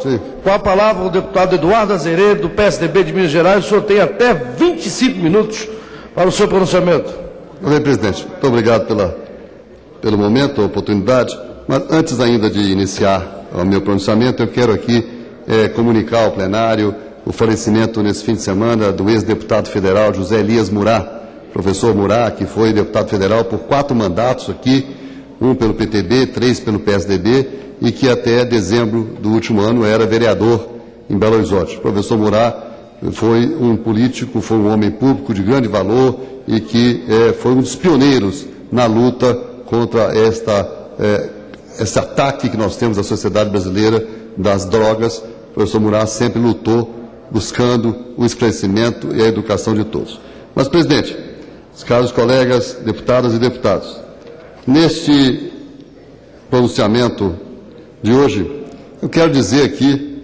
Sim. Com a palavra o deputado Eduardo Azeredo, do PSDB de Minas Gerais. O senhor tem até 25 minutos para o seu pronunciamento. Bem, presidente, muito obrigado pelo momento, a oportunidade. Mas antes ainda de iniciar o meu pronunciamento, eu quero aqui comunicar ao plenário o falecimento nesse fim de semana do ex-deputado federal José Elias Murat, professor Murat, que foi deputado federal por 4 mandatos aqui, 1 pelo PTB, 3 pelo PSDB, e que até dezembro do último ano era vereador em Belo Horizonte. O professor Murat foi um político, foi um homem público de grande valor e que foi um dos pioneiros na luta contra esse ataque que nós temos à sociedade brasileira das drogas. O professor Murat sempre lutou buscando o esclarecimento e a educação de todos. Mas, presidente, caros colegas, deputadas e deputados, neste pronunciamento de hoje, eu quero dizer aqui,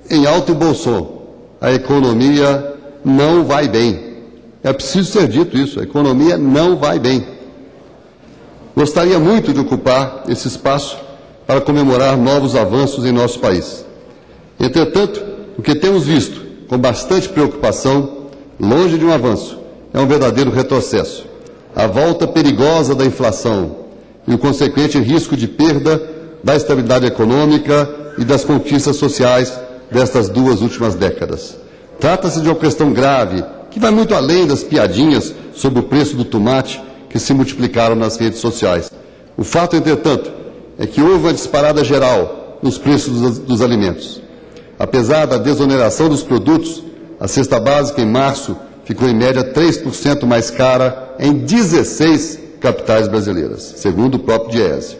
em alto e bom som, a economia não vai bem. É preciso ser dito isso, a economia não vai bem. Gostaria muito de ocupar esse espaço para comemorar novos avanços em nosso país. Entretanto, o que temos visto com bastante preocupação, longe de um avanço, é um verdadeiro retrocesso. A volta perigosa da inflação e o consequente risco de perda da estabilidade econômica e das conquistas sociais destas 2 últimas décadas. Trata-se de uma questão grave, que vai muito além das piadinhas sobre o preço do tomate que se multiplicaram nas redes sociais. O fato, entretanto, é que houve uma disparada geral nos preços dos alimentos. Apesar da desoneração dos produtos, a cesta básica em março ficou em média 3% mais cara em 16 capitais brasileiras, segundo o próprio Diese.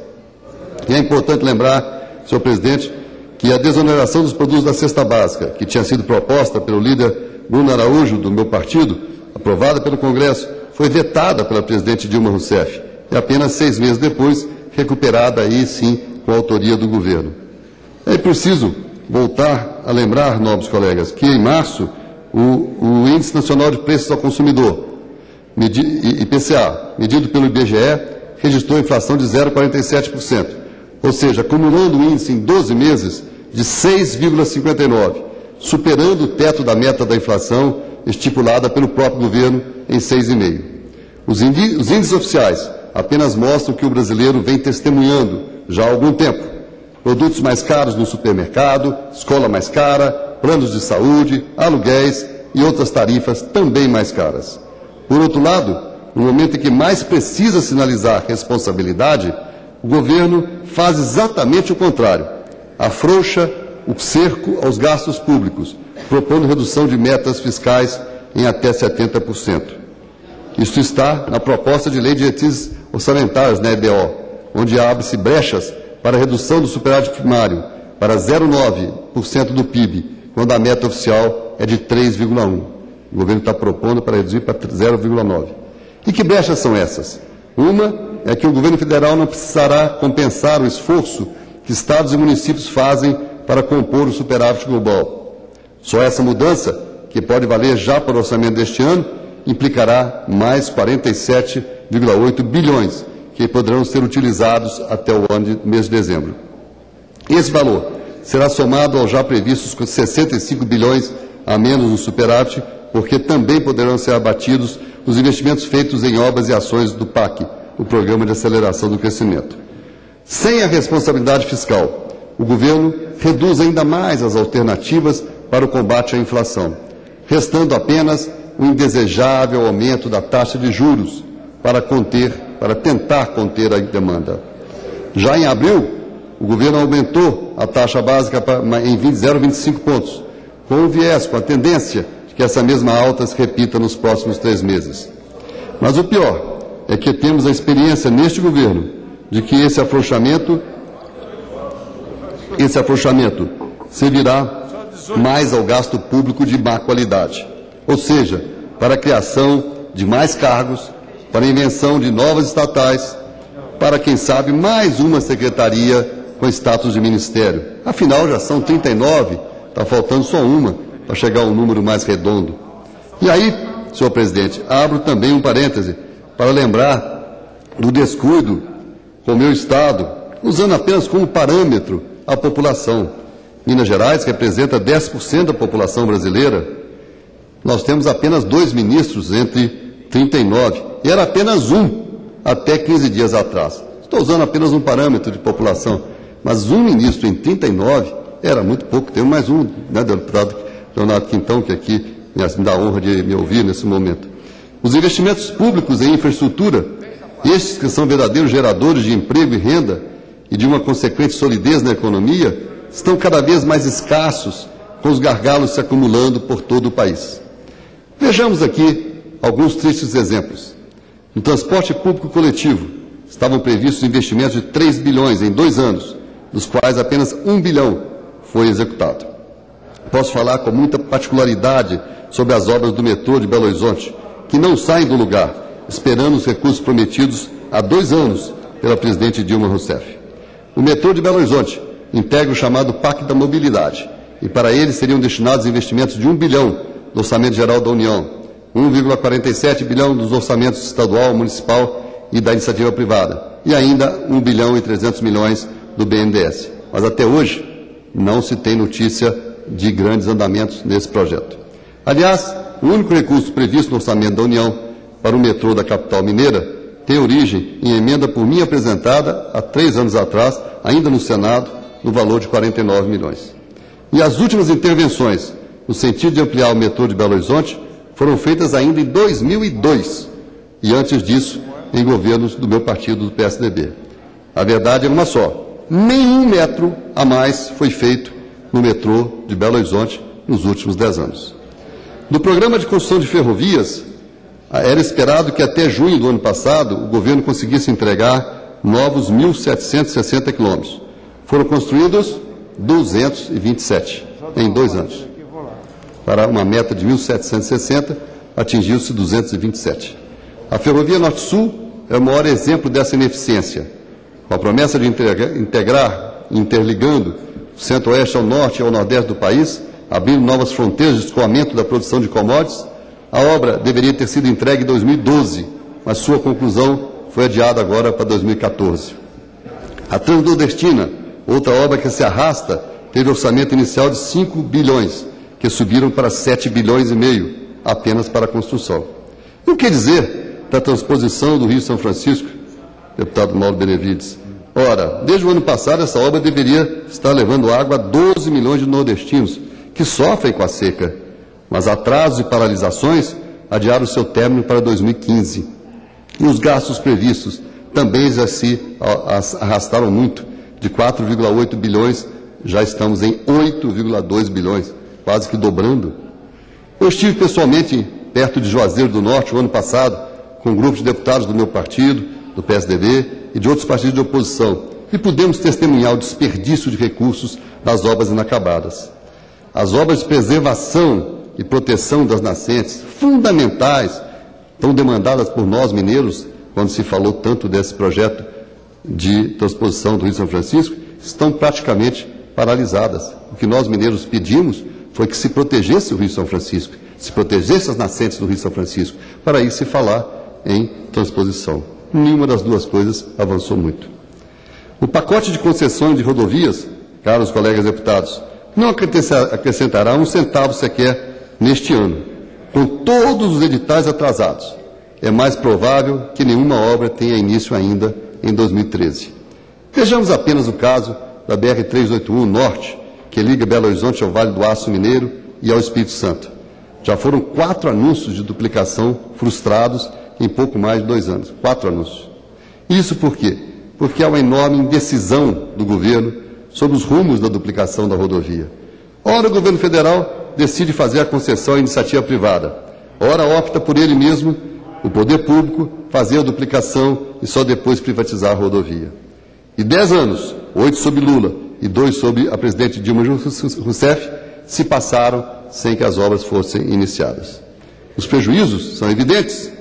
E é importante lembrar, senhor presidente, que a desoneração dos produtos da cesta básica, que tinha sido proposta pelo líder Bruno Araújo, do meu partido, aprovada pelo Congresso, foi vetada pela presidente Dilma Rousseff e apenas 6 meses depois recuperada aí sim com a autoria do governo. É preciso voltar a lembrar, nobres colegas, que em março o Índice Nacional de Preços ao Consumidor, IPCA, medido pelo IBGE, registrou inflação de 0,47%, ou seja, acumulando o índice em 12 meses de 6,59%, superando o teto da meta da inflação estipulada pelo próprio governo em 6,5%. Os índices oficiais apenas mostram que o brasileiro vem testemunhando já há algum tempo. Produtos mais caros no supermercado, escola mais cara, planos de saúde, aluguéis e outras tarifas também mais caras. Por outro lado, no momento em que mais precisa sinalizar responsabilidade, o governo faz exatamente o contrário. Afrouxa o cerco aos gastos públicos, propondo redução de metas fiscais em até 70%. Isso está na proposta de lei de diretrizes orçamentárias, na EDO, onde abre-se brechas para a redução do superávit primário para 0,9% do PIB, quando a meta oficial é de 3,1%. O governo está propondo para reduzir para 0,9%. E que brechas são essas? Uma é que o governo federal não precisará compensar o esforço que estados e municípios fazem para compor o superávit global. Só essa mudança, que pode valer já para o orçamento deste ano, implicará mais 47,8 bilhões, que poderão ser utilizados até o mês de dezembro. Esse valor será somado aos já previstos 65 bilhões a menos no superávit, porque também poderão ser abatidos os investimentos feitos em obras e ações do PAC, o Programa de Aceleração do Crescimento. Sem a responsabilidade fiscal, o governo reduz ainda mais as alternativas para o combate à inflação, restando apenas o indesejável aumento da taxa de juros para tentar conter a demanda. Já em abril, o governo aumentou a taxa básica em 0,25 pontos, com o viés, com a tendência de que essa mesma alta se repita nos próximos 3 meses. Mas o pior é que temos a experiência neste governo de que esse afrouxamento servirá mais ao gasto público de má qualidade, ou seja, para a criação de mais cargos, para a invenção de novas estatais, para, quem sabe, mais uma secretaria com status de ministério. Afinal, já são 39, está faltando só uma para chegar a um número mais redondo. E aí, senhor presidente, abro também um parêntese para lembrar do descuido com o meu Estado, usando apenas como parâmetro a população. Minas Gerais representa 10% da população brasileira. Nós temos apenas 2 ministros entre 39, e era apenas um até 15 dias atrás. Estou usando apenas um parâmetro de população, mas um ministro em 39 era muito pouco. Tem mais um, né, deputado Leonardo Quintão, que aqui me dá a honra de me ouvir nesse momento. Os investimentos públicos em infraestrutura, estes que são verdadeiros geradores de emprego e renda e de uma consequente solidez na economia, estão cada vez mais escassos, com os gargalos se acumulando por todo o país. Vejamos aqui alguns tristes exemplos. No transporte público coletivo, estavam previstos investimentos de 3 bilhões em 2 anos, dos quais apenas 1 bilhão foi executado. Posso falar com muita particularidade sobre as obras do metrô de Belo Horizonte, que não saem do lugar, esperando os recursos prometidos há 2 anos pela presidente Dilma Rousseff. O metrô de Belo Horizonte integra o chamado Pacto da Mobilidade, e para ele seriam destinados investimentos de 1 bilhão do Orçamento Geral da União, 1,47 bilhão dos orçamentos estadual, municipal e da iniciativa privada, e ainda 1 bilhão e 300 milhões do BNDES. Mas até hoje não se tem notícia de grandes andamentos nesse projeto. Aliás, o único recurso previsto no orçamento da União para o metrô da capital mineira tem origem em emenda por mim apresentada há 3 anos atrás, ainda no Senado, no valor de 49 milhões. E as últimas intervenções, no sentido de ampliar o metrô de Belo Horizonte, foram feitas ainda em 2002, e antes disso, em governos do meu partido, do PSDB. A verdade é uma só: nenhum metro a mais foi feito no metrô de Belo Horizonte nos últimos 10 anos. No programa de construção de ferrovias, era esperado que até junho do ano passado o governo conseguisse entregar novos 1.760 quilômetros. Foram construídos 227 em 2 anos. Para uma meta de 1.760, atingiu-se 227. A Ferrovia Norte-Sul é o maior exemplo dessa ineficiência. Com a promessa de integrar, interligando o centro-oeste ao norte e ao nordeste do país, abrindo novas fronteiras de escoamento da produção de commodities, a obra deveria ter sido entregue em 2012, mas sua conclusão foi adiada agora para 2014. A Transnordestina, outra obra que se arrasta, teve orçamento inicial de 5 bilhões, que subiram para 7 bilhões e meio, apenas para a construção. E o que dizer da transposição do Rio São Francisco, deputado Mauro Benevides? Ora, desde o ano passado, essa obra deveria estar levando água a 12 milhões de nordestinos, que sofrem com a seca, mas atrasos e paralisações adiaram seu término para 2015. E os gastos previstos também já se arrastaram muito. De 4,8 bilhões, já estamos em 8,2 bilhões, quase que dobrando. Eu estive pessoalmente perto de Juazeiro do Norte o ano passado, com um grupo de deputados do meu partido, do PSDB e de outros partidos de oposição, e pudemos testemunhar o desperdício de recursos das obras inacabadas. As obras de preservação e proteção das nascentes, fundamentais, tão demandadas por nós mineiros, quando se falou tanto desse projeto de transposição do Rio São Francisco, estão praticamente paralisadas. O que nós mineiros pedimos foi que se protegesse o Rio São Francisco, se protegesse as nascentes do Rio São Francisco, para aí se falar em transposição. Nenhuma das duas coisas avançou muito. O pacote de concessões de rodovias, caros colegas deputados, não acrescentará um centavo sequer neste ano. Com todos os editais atrasados, é mais provável que nenhuma obra tenha início ainda em 2013. Vejamos apenas o caso da BR-381 Norte, que liga Belo Horizonte ao Vale do Aço Mineiro e ao Espírito Santo. Já foram 4 anúncios de duplicação frustrados em pouco mais de 2 anos. 4 anúncios. Isso por quê? Porque há uma enorme indecisão do governo sobre os rumos da duplicação da rodovia. Ora, o governo federal decide fazer a concessão à iniciativa privada. Ora, opta por ele mesmo, o poder público, fazer a duplicação e só depois privatizar a rodovia. E 10 anos, 8 sob Lula e 2 sob a presidente Dilma Rousseff, se passaram sem que as obras fossem iniciadas. Os prejuízos são evidentes.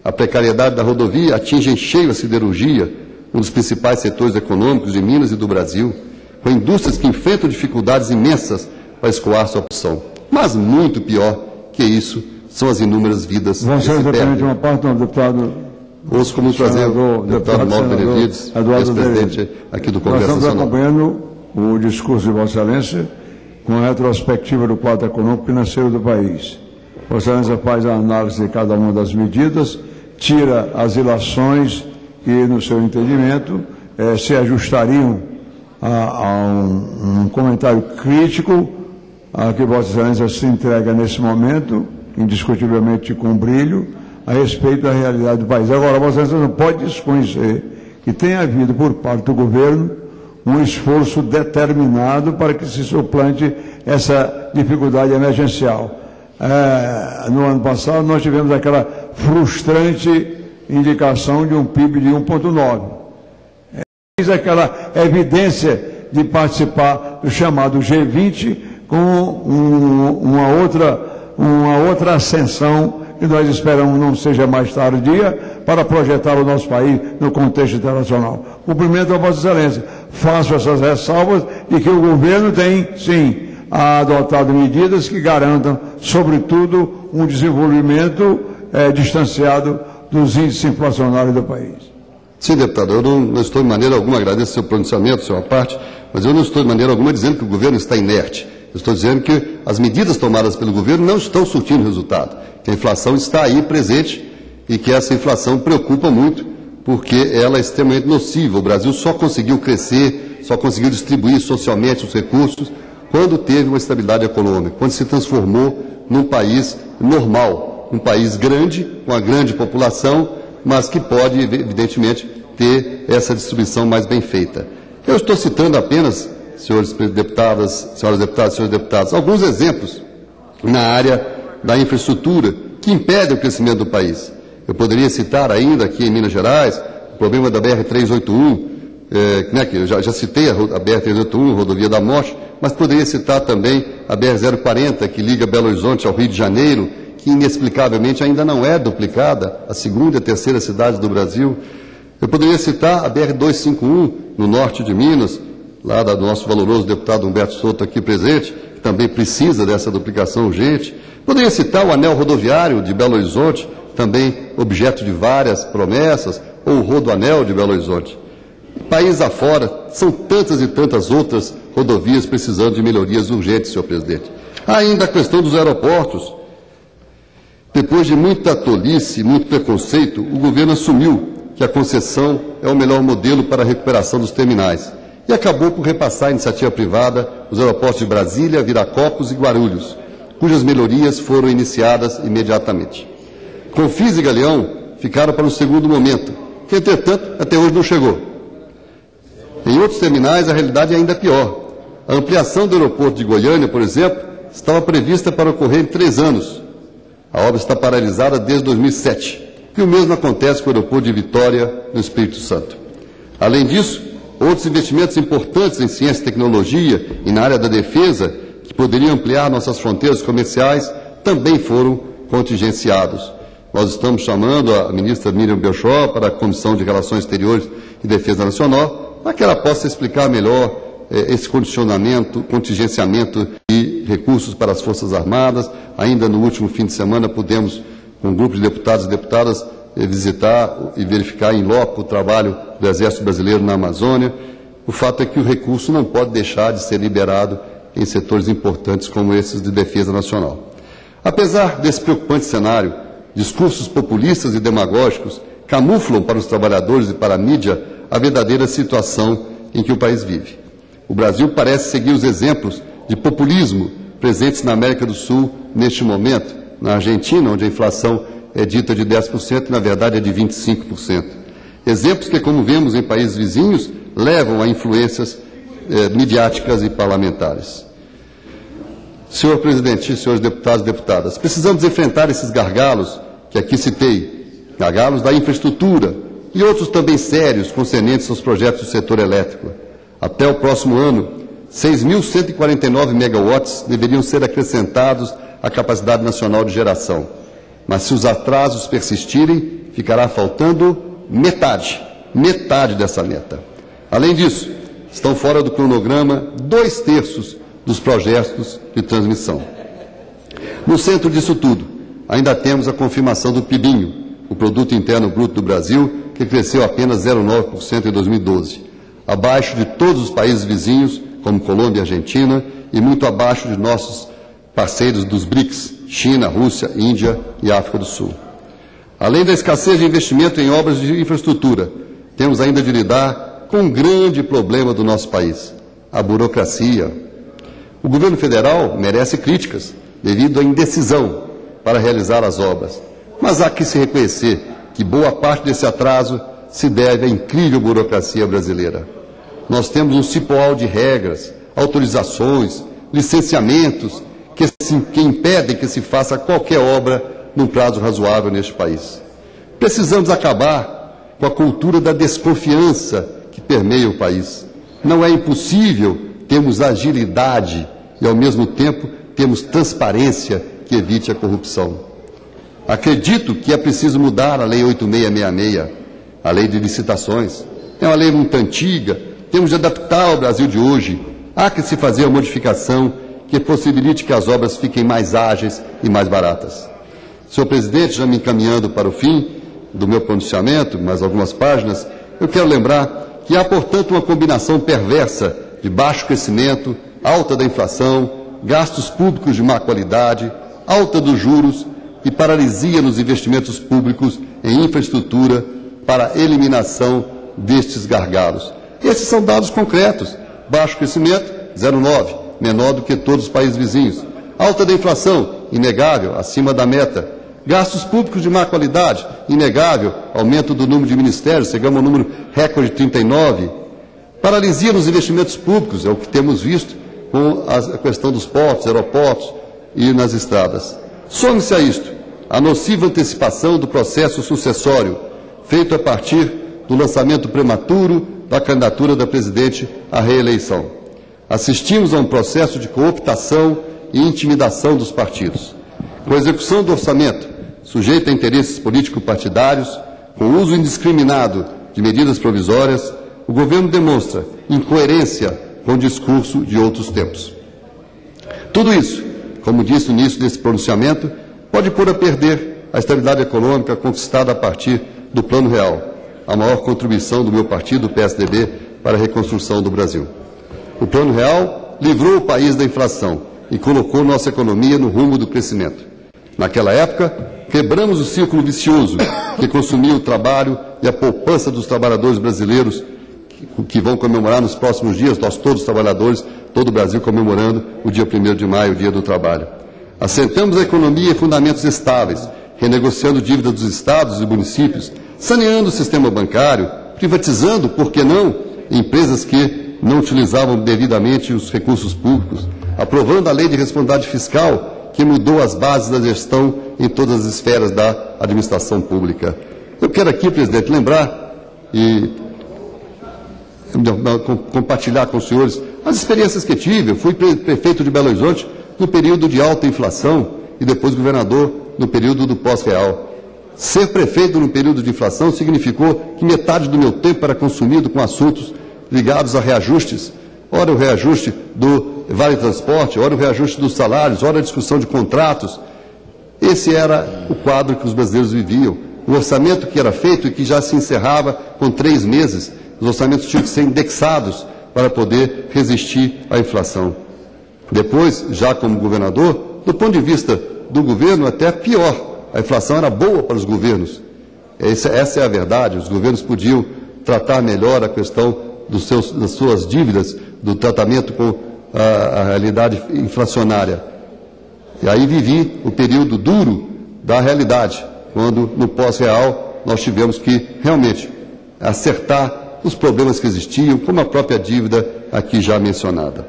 A precariedade da rodovia atinge em cheio a siderurgia, um dos principais setores econômicos de Minas e do Brasil, com indústrias que enfrentam dificuldades imensas para escoar sua opção. Mas muito pior que isso são as inúmeras vidas que se perdem. Uma parte, deputado. Ouço como prazer o deputado Mauro Benevides, ex-presidente aqui do Congresso Nacional. Nós estamos acompanhando o discurso de Vossa Excelência com a retrospectiva do quadro econômico e financeiro do país. Vossa Excelência faz a análise de cada uma das medidas, tira as ilações que, no seu entendimento, se ajustariam a um comentário crítico a que Vossa Excelência se entrega nesse momento, indiscutivelmente com brilho, a respeito da realidade do país. Agora, Vossa Excelência não pode desconhecer que tem havido, por parte do governo, um esforço determinado para que se suplante essa dificuldade emergencial. No ano passado, nós tivemos aquela frustrante indicação de um PIB de 1,9. Aquela evidência de participar do chamado G20 com uma outra ascensão que nós esperamos não seja mais tardia para projetar o nosso país no contexto internacional. Cumprimento a Vossa Excelência. Faço essas ressalvas de que o governo tem, sim, adotado medidas que garantam, sobretudo, um desenvolvimento distanciado dos índices inflacionários do país. Sim, deputado, eu não estou de maneira alguma, agradeço o seu pronunciamento, sua parte, mas eu não estou de maneira alguma dizendo que o governo está inerte. Eu estou dizendo que as medidas tomadas pelo governo não estão surtindo resultado, que a inflação está aí presente e que essa inflação preocupa muito, porque ela é extremamente nociva. O Brasil só conseguiu crescer, só conseguiu distribuir socialmente os recursos quando teve uma estabilidade econômica, quando se transformou num país normal, um país grande, com uma grande população, mas que pode, evidentemente, ter essa distribuição mais bem feita. Eu estou citando apenas, senhores deputadas, senhoras deputadas, senhores deputados, alguns exemplos na área da infraestrutura que impedem o crescimento do país. Eu poderia citar ainda aqui em Minas Gerais o problema da BR-381, que eu já citei a BR-381, Rodovia da Morte, mas poderia citar também a BR-040, que liga Belo Horizonte ao Rio de Janeiro, que inexplicavelmente ainda não é duplicada, a segunda e a terceira cidade do Brasil. Eu poderia citar a BR-251, no norte de Minas, lá do nosso valoroso deputado Humberto Souto aqui presente, que também precisa dessa duplicação urgente. Poderia citar o anel rodoviário de Belo Horizonte, também objeto de várias promessas, ou o Rodoanel de Belo Horizonte. País afora, são tantas e tantas outras rodovias precisando de melhorias urgentes, senhor presidente. Ainda a questão dos aeroportos. Depois de muita tolice, muito preconceito, o governo assumiu que a concessão é o melhor modelo para a recuperação dos terminais e acabou por repassar à iniciativa privada os aeroportos de Brasília, Viracopos e Guarulhos, cujas melhorias foram iniciadas imediatamente. Confins e Galeão ficaram para um segundo momento, que, entretanto, até hoje não chegou. Em outros terminais, a realidade é ainda pior. A ampliação do aeroporto de Goiânia, por exemplo, estava prevista para ocorrer em 3 anos. A obra está paralisada desde 2007. E o mesmo acontece com o aeroporto de Vitória, no Espírito Santo. Além disso, outros investimentos importantes em ciência e tecnologia e na área da defesa, que poderiam ampliar nossas fronteiras comerciais, também foram contingenciados. Nós estamos chamando a ministra Miriam Belchor para a Comissão de Relações Exteriores e Defesa Nacional, para que ela possa explicar melhor esse contingenciamento de recursos para as Forças Armadas. Ainda no último fim de semana pudemos, com um grupo de deputados e deputadas, visitar e verificar em loco o trabalho do Exército Brasileiro na Amazônia. O fato é que o recurso não pode deixar de ser liberado em setores importantes como esses de defesa nacional. Apesar desse preocupante cenário, discursos populistas e demagógicos camuflam para os trabalhadores e para a mídia a verdadeira situação em que o país vive. O Brasil parece seguir os exemplos de populismo presentes na América do Sul neste momento, na Argentina, onde a inflação é dita de 10% e, na verdade, é de 25%. Exemplos que, como vemos em países vizinhos, levam a influências midiáticas e parlamentares. Senhor presidente, senhores deputados e deputadas, precisamos enfrentar esses gargalos que aqui citei, gargalos da infraestrutura e outros também sérios concernentes aos projetos do setor elétrico. Até o próximo ano, 6.149 megawatts deveriam ser acrescentados à capacidade nacional de geração. Mas se os atrasos persistirem, ficará faltando metade dessa meta. Além disso, estão fora do cronograma 2/3 dos projetos de transmissão. No centro disso tudo, ainda temos a confirmação do PIBinho, o Produto Interno Bruto do Brasil, que cresceu apenas 0,9% em 2012, abaixo de todos os países vizinhos como Colômbia e Argentina, e muito abaixo de nossos parceiros dos BRICS, China, Rússia, Índia e África do Sul. Além da escassez de investimento em obras de infraestrutura, temos ainda de lidar com um grande problema do nosso país, a burocracia. O governo federal merece críticas devido à indecisão para realizar as obras, mas há que se reconhecer que boa parte desse atraso se deve à incrível burocracia brasileira. Nós temos um cipoal de regras, autorizações, licenciamentos que impedem que se faça qualquer obra num prazo razoável neste país. Precisamos acabar com a cultura da desconfiança que permeia o país. Não é impossível termos agilidade e, ao mesmo tempo, termos transparência que evite a corrupção. Acredito que é preciso mudar a Lei 8666, a Lei de Licitações. É uma lei muito antiga, temos de adaptar ao Brasil de hoje. Há que se fazer uma modificação que possibilite que as obras fiquem mais ágeis e mais baratas. Senhor presidente, já me encaminhando para o fim do meu pronunciamento, mais algumas páginas, eu quero lembrar que há, portanto, uma combinação perversa de baixo crescimento, alta da inflação, gastos públicos de má qualidade, alta dos juros e paralisia nos investimentos públicos em infraestrutura para a eliminação destes gargalos. Esses são dados concretos. Baixo crescimento, 0,9, menor do que todos os países vizinhos. Alta da inflação, inegável, acima da meta. Gastos públicos de má qualidade, inegável, aumento do número de ministérios, chegamos ao número recorde de 39. Paralisia nos investimentos públicos, é o que temos visto com a questão dos portos, aeroportos e nas estradas. Some-se a isto a nociva antecipação do processo sucessório, feito a partir do lançamento prematuro da candidatura da presidente à reeleição. Assistimos a um processo de cooptação e intimidação dos partidos. Com a execução do orçamento, sujeita a interesses político-partidários, com o uso indiscriminado de medidas provisórias, o governo demonstra incoerência com o discurso de outros tempos. Tudo isso, como disse no início desse pronunciamento, pode pôr a perder a estabilidade econômica conquistada a partir do Plano Real, a maior contribuição do meu partido, o PSDB, para a reconstrução do Brasil. O Plano Real livrou o país da inflação e colocou nossa economia no rumo do crescimento. Naquela época, quebramos o círculo vicioso que consumia o trabalho e a poupança dos trabalhadores brasileiros, que vão comemorar nos próximos dias, nós todos os trabalhadores, todo o Brasil comemorando o dia 1º de maio, o Dia do Trabalho. Assentamos a economia em fundamentos estáveis, renegociando dívida dos estados e municípios, saneando o sistema bancário, privatizando, por que não, empresas que não utilizavam devidamente os recursos públicos, aprovando a lei de responsabilidade fiscal, que mudou as bases da gestão em todas as esferas da administração pública. Eu quero aqui, presidente, lembrar e compartilhar com os senhores as experiências que tive. Eu fui prefeito de Belo Horizonte no período de alta inflação e depois governador no período do pós-real. Ser prefeito no período de inflação significou que metade do meu tempo era consumido com assuntos ligados a reajustes. Ora o reajuste do Vale Transporte, ora o reajuste dos salários, ora a discussão de contratos. Esse era o quadro que os brasileiros viviam. O orçamento que era feito e que já se encerrava com 3 meses. Os orçamentos tinham que ser indexados para poder resistir à inflação. Depois, já como governador, do ponto de vista do governo, até pior. A inflação era boa para os governos. Essa é a verdade. Os governos podiam tratar melhor a questão das suas dívidas, do tratamento com a realidade inflacionária. E aí vivi o período duro da realidade, quando no pós-real nós tivemos que realmente acertar os problemas que existiam, como a própria dívida aqui já mencionada.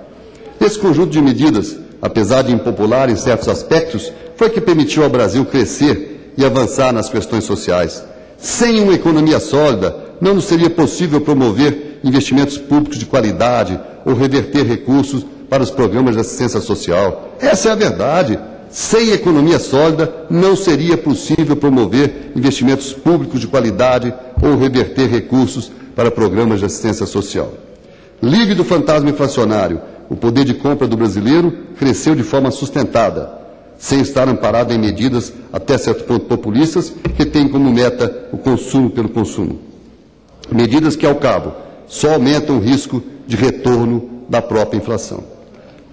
Esse conjunto de medidas, apesar de impopular em certos aspectos, foi que permitiu ao Brasil crescer e avançar nas questões sociais. Sem uma economia sólida, não nos seria possível promover investimentos públicos de qualidade ou reverter recursos para os programas de assistência social. Essa é a verdade. Sem economia sólida, não seria possível promover investimentos públicos de qualidade ou reverter recursos para programas de assistência social. Livre do fantasma inflacionário, o poder de compra do brasileiro cresceu de forma sustentada, sem estar amparado em medidas até certo ponto populistas, que têm como meta o consumo pelo consumo. Medidas que, ao cabo, só aumentam o risco de retorno da própria inflação.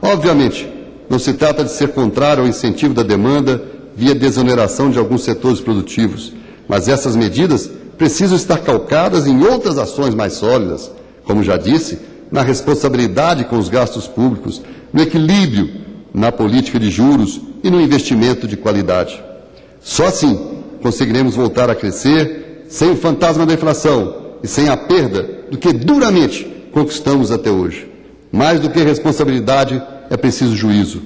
Obviamente, não se trata de ser contrário ao incentivo da demanda via desoneração de alguns setores produtivos, mas essas medidas precisam estar calcadas em outras ações mais sólidas, como já disse, na responsabilidade com os gastos públicos, no equilíbrio na política de juros e no investimento de qualidade. Só assim conseguiremos voltar a crescer sem o fantasma da inflação e sem a perda do que duramente conquistamos até hoje. Mais do que responsabilidade, é preciso juízo.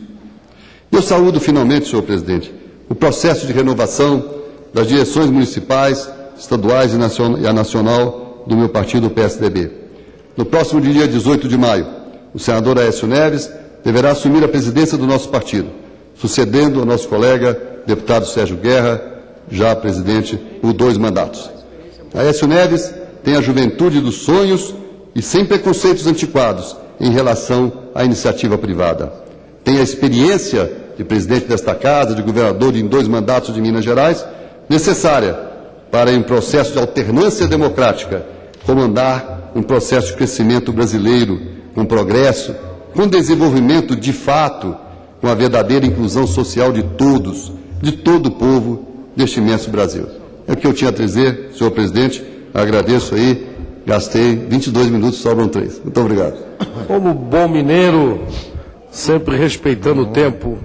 Eu saúdo finalmente, senhor presidente, o processo de renovação das direções municipais, estaduais e a nacional do meu partido, o PSDB. No próximo dia 18 de maio, o senador Aécio Neves deverá assumir a presidência do nosso partido, sucedendo ao nosso colega, deputado Sérgio Guerra, já presidente por 2 mandatos. Aécio Neves tem a juventude dos sonhos e sem preconceitos antiquados em relação à iniciativa privada. Tem a experiência de presidente desta casa, de governador em 2 mandatos de Minas Gerais, necessária para, em processo de alternância democrática, comandar um processo de crescimento brasileiro, com progresso, com desenvolvimento de fato, com a verdadeira inclusão social de todos, de todo o povo deste imenso Brasil. É o que eu tinha a dizer, senhor presidente, agradeço aí, gastei 22 minutos, sobram 3. Muito obrigado. Como bom mineiro, sempre respeitando o tempo.